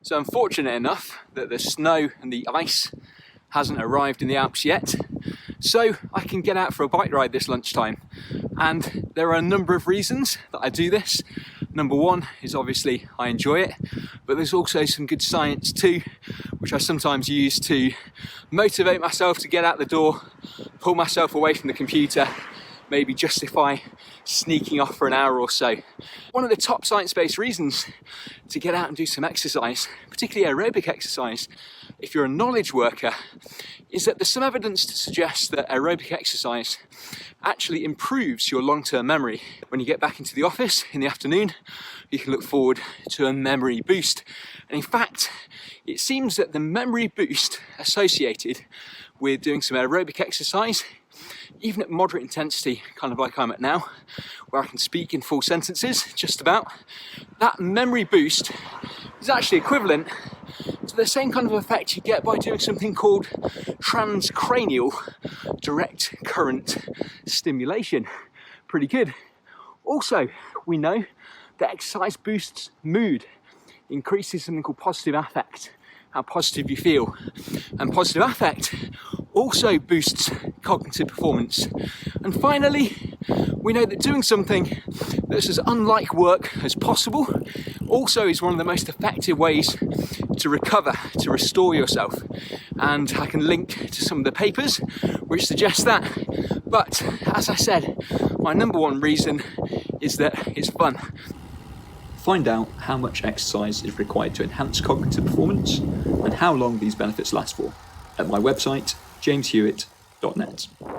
So I'm fortunate enough that the snow and the ice hasn't arrived in the Alps yet, so I can get out for a bike ride this lunchtime. And there are a number of reasons that I do this. Number one is obviously I enjoy it, but there's also some good science too, which I sometimes use to motivate myself to get out the door, pull myself away from the computer, maybe justify sneaking off for an hour or so. One of the top science-based reasons to get out and do some exercise, particularly aerobic exercise, if you're a knowledge worker, is that there's some evidence to suggest that aerobic exercise actually improves your long-term memory. When you get back into the office in the afternoon, you can look forward to a memory boost. And in fact, it seems that the memory boost associated with doing some aerobic exercise, even at moderate intensity, kind of like I'm at now, where I can speak in full sentences, just about, that memory boost is actually equivalent to the same kind of effect you get by doing something called transcranial direct current stimulation. Pretty good. Also, we know that exercise boosts mood, increases something called positive affect, how positive you feel. And positive affect also boosts cognitive performance. And finally, we know that doing something that's as unlike work as possible also is one of the most effective ways to recover, to restore yourself. And I can link to some of the papers which suggest that. But as I said, my number one reason is that it's fun. Find out how much exercise is required to enhance cognitive performance and how long these benefits last for at my website, jameshewitt.net.